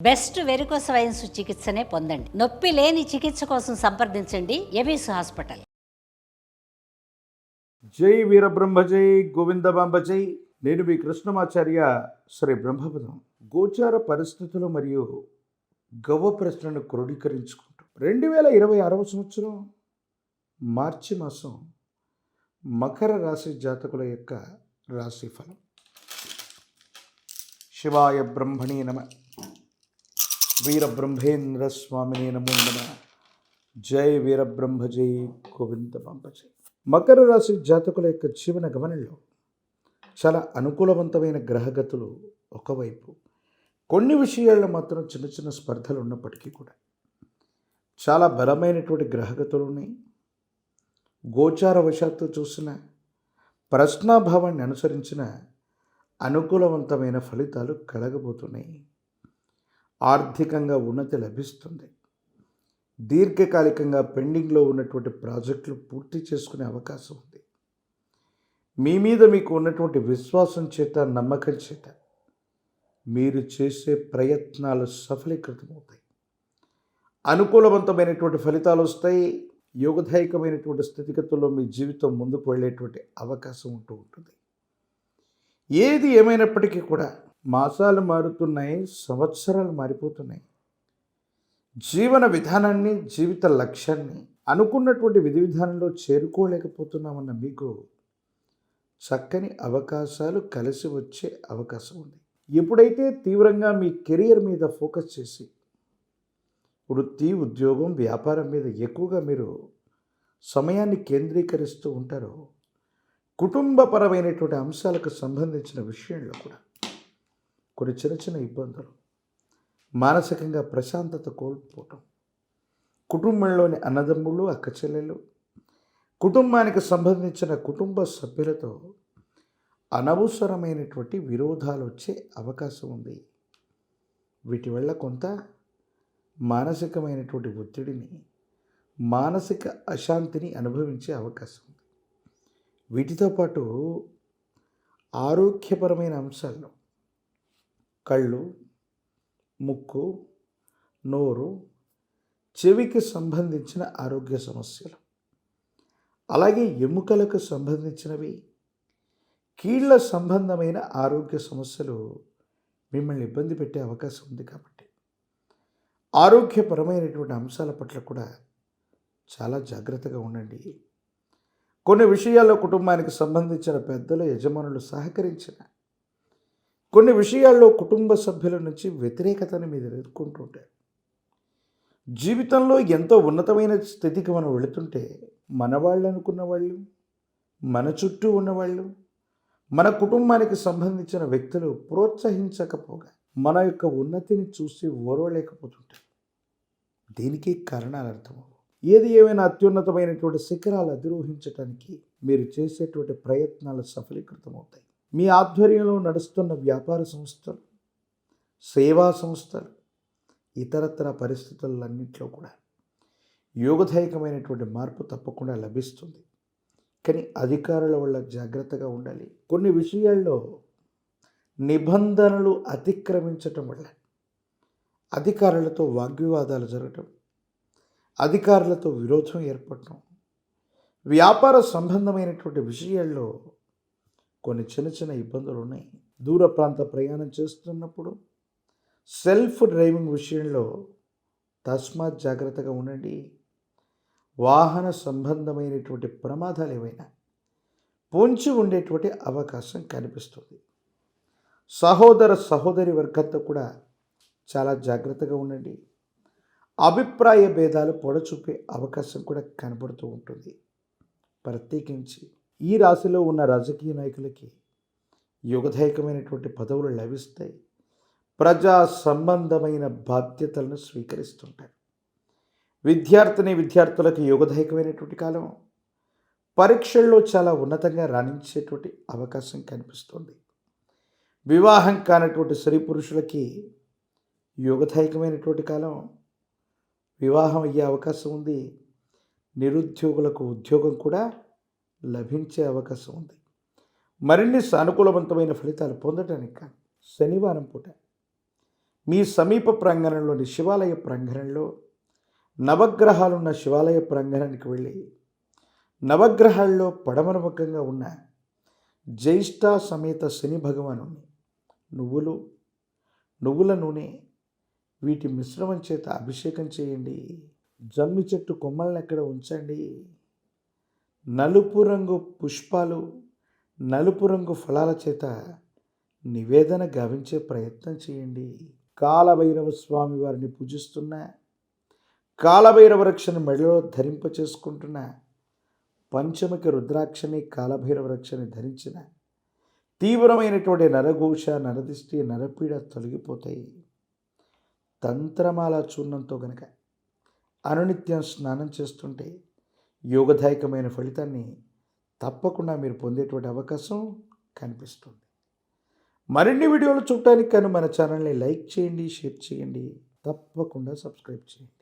Best varicose wines చికిత్సనే పొందండి. నొప్పి లేని చికిత్స కోసం సంప్రదించండి ఎబిస్ హాస్పిటల్. జై వీరబ్రహ్మ జై గోవిందబాంబ జై. నేను మీ కృష్ణమాచార్య శ్రీ బ్రహ్మపదం. గోచార పరిస్థితులు మరియు గవ్వ ప్రశ్నను క్రోడీకరించుకుంటూ 2026 సంవత్సరం మార్చి మాసం మకర రాశి జాతకుల యొక్క రాశి ఫలం. శివాయ బ్రహ్మణే నమ, వీరబ్రహ్మేంద్ర స్వామినే నమో నమ. జై వీరబ్రహ్మ జై గోవిందబాంబ జై. మకర రాశి జాతకుల యొక్క జీవన గమనంలో చాలా అనుకూలవంతమైన గ్రహగతులు ఒకవైపు, కొన్ని విషయాల్లో మాత్రం చిన్న చిన్న స్పర్ధలు ఉన్నప్పటికీ కూడా చాలా బలమైనటువంటి గ్రహగతులు ఉన్నాయి. గోచార వశాత్తు చూసిన ప్రశ్నాభావాన్ని అనుసరించిన అనుకూలవంతమైన ఫలితాలు కలగబోతున్నాయి. ఆర్థికంగా ఉన్నతి లభిస్తుంది. దీర్ఘకాలికంగా పెండింగ్లో ఉన్నటువంటి ప్రాజెక్టులు పూర్తి చేసుకునే అవకాశం ఉంది. మీ మీద మీకు ఉన్నటువంటి విశ్వాసం చేత, నమ్మకం చేత మీరు చేసే ప్రయత్నాలు సఫలీకృతమవుతాయి. అనుకూలవంతమైనటువంటి ఫలితాలు వస్తాయి. యోగదాయకమైనటువంటి స్థితిగతుల్లో మీ జీవితం ముందుకు వెళ్ళేటువంటి అవకాశం ఉంటుంది. ఏది ఏమైనప్పటికీ కూడా మాసాలు మారుతున్నాయి, సంవత్సరాలు మారిపోతున్నాయి. జీవన విధానాన్ని, జీవిత లక్ష్యాన్ని అనుకున్నటువంటి విధి విధానంలో చేరుకోలేకపోతున్నామన్న మీకు చక్కని అవకాశాలు కలిసి వచ్చే అవకాశం ఉంది. ఎప్పుడైతే తీవ్రంగా మీ కెరియర్ మీద ఫోకస్ చేసి వృత్తి, ఉద్యోగం, వ్యాపారం మీద ఎక్కువగా మీరు సమయాన్ని కేంద్రీకరిస్తూ ఉంటారో, కుటుంబపరమైనటువంటి అంశాలకు సంబంధించిన విషయంలో కూడా కొన్ని చిన్న చిన్న ఇబ్బందులు, మానసికంగా ప్రశాంతత కోల్పోవటం, కుటుంబంలోని అన్నదమ్ముళ్ళు, అక్కచెల్లెళ్ళు, కుటుంబానికి సంబంధించిన కుటుంబ సభ్యులతో అనవసరమైనటువంటి విరోధాలు వచ్చే అవకాశం ఉంది. వీటి వల్ల కొంత మానసికమైనటువంటి ఒత్తిడిని, మానసిక అశాంతిని అనుభవించే అవకాశం ఉంది. వీటితో పాటు ఆరోగ్యపరమైన అంశాల్లో కళ్ళు, ముక్కు, నోరు, చెవికి సంబంధించిన ఆరోగ్య సమస్యలు, అలాగే ఎముకలకు సంబంధించినవి, కీళ్ళ సంబంధమైన ఆరోగ్య సమస్యలు మిమ్మల్ని ఇబ్బంది పెట్టే అవకాశం ఉంది. కాబట్టి ఆరోగ్యపరమైనటువంటి అంశాల పట్ల కూడా చాలా జాగ్రత్తగా ఉండండి. కొన్ని విషయాల్లో కుటుంబానికి సంబంధించిన పెద్దలు, యజమానులు సహకరించిన, కొన్ని విషయాల్లో కుటుంబ సభ్యుల నుంచి వ్యతిరేకతను మీరు ఎదుర్కొంటుంటారు. జీవితంలో ఎంతో ఉన్నతమైన స్థితికి మనం వెళుతుంటే మన వాళ్ళు అనుకున్న వాళ్ళు, మన చుట్టూ ఉన్నవాళ్ళు, మన కుటుంబానికి సంబంధించిన వ్యక్తులు ప్రోత్సహించకపోగా మన యొక్క ఉన్నతిని చూసి ఓర్వలేకపోతుంటారు. దీనికి కారణాలు అర్థమవు. ఏది ఏమైనా అత్యున్నతమైనటువంటి శిఖరాలు అధిరోహించడానికి మీరు చేసేటువంటి ప్రయత్నాలు సఫలీకృతమవుతాయి. మీ ఆధ్వర్యంలో నడుస్తున్న వ్యాపార సంస్థలు, సేవా సంస్థలు, ఇతరత్ర పరిస్థితులన్నింటిలో కూడా యోగదాయకమైనటువంటి మార్పు తప్పకుండా లభిస్తుంది. కానీ అధికారుల వల్ల జాగ్రత్తగా ఉండాలి. కొన్ని విషయాల్లో నిబంధనలు అతిక్రమించటం వల్ల అధికారులతో వాగ్వివాదాలు జరగటం, అధికారులతో విరోధం ఏర్పడటం, వ్యాపార సంబంధమైనటువంటి విషయాల్లో కొన్ని చిన్న చిన్న ఇబ్బందులు ఉన్నాయి. దూర ప్రాంత ప్రయాణం చేస్తున్నప్పుడు సెల్ఫ్ డ్రైవింగ్ విషయంలో తస్మాత్ జాగ్రత్తగా ఉండండి. వాహన సంబంధమైనటువంటి ప్రమాదాలు ఏవైనా పొంచి ఉండేటువంటి అవకాశం కనిపిస్తుంది. సహోదర సహోదరి వర్గంతో కూడా చాలా జాగ్రత్తగా ఉండండి. అభిప్రాయ భేదాలు పొడచూపే అవకాశం కూడా కనబడుతూ ఉంటుంది. ప్రత్యేకించి ఈ రాశిలో ఉన్న రాజకీయ నాయకులకి యోగదాయకమైనటువంటి పదవులు లభిస్తాయి. ప్రజా సంబంధమైన బాధ్యతలను స్వీకరిస్తుంటారు. విద్యార్థులకు యోగదాయకమైనటువంటి కాలం. పరీక్షల్లో చాలా ఉన్నతంగా రాణించేటువంటి అవకాశం కనిపిస్తుంది. వివాహం కానటువంటి స్త్రీ పురుషులకి యోగదాయకమైనటువంటి కాలం. వివాహం అయ్యే అవకాశం ఉంది. నిరుద్యోగులకు ఉద్యోగం కూడా లభించే అవకాశం ఉంది. మరిన్ని సానుకూలవంతమైన ఫలితాలు పొందడానికి శనివారం పూట మీ సమీప ప్రాంగణంలోని శివాలయ ప్రాంగణంలో నవగ్రహాలున్న శివాలయ ప్రాంగణానికి వెళ్ళి నవగ్రహాల్లో పడమర ముఖంగా ఉన్న జ్యేష్ఠ సమేత శని భగవాను నువ్వుల నూనె వీటి మిశ్రమం చేత అభిషేకం చేయండి. జమ్మి చెట్టు కొమ్మల్ని అక్కడ ఉంచండి. నలుపు రంగు పుష్పాలు, నలుపు రంగు ఫలాల చేత నివేదన గావించే ప్రయత్నం చేయండి. కాలభైరవ స్వామి వారిని పూజిస్తున్న, కాలభైరవ రక్షను మెడలో ధరింప చేసుకుంటున్న, పంచముఖి రుద్రాక్షని కాలభైరవ రక్షని ధరించిన తీవ్రమైనటువంటి నరఘోష, నరదిష్టి, నరపీడ తొలగిపోతాయి. తంత్రమాల చూర్ణంతో గనక అనునిత్యం స్నానం చేస్తుంటే యోగదాయకమైన ఫలితాన్ని తప్పకుండా మీరు పొందేటువంటి అవకాశం కనిపిస్తుంది. మరిన్ని వీడియోలు చూడటానికి కానీ మన ఛానల్ని లైక్ చేయండి, షేర్ చేయండి, తప్పకుండా సబ్స్క్రైబ్ చేయండి.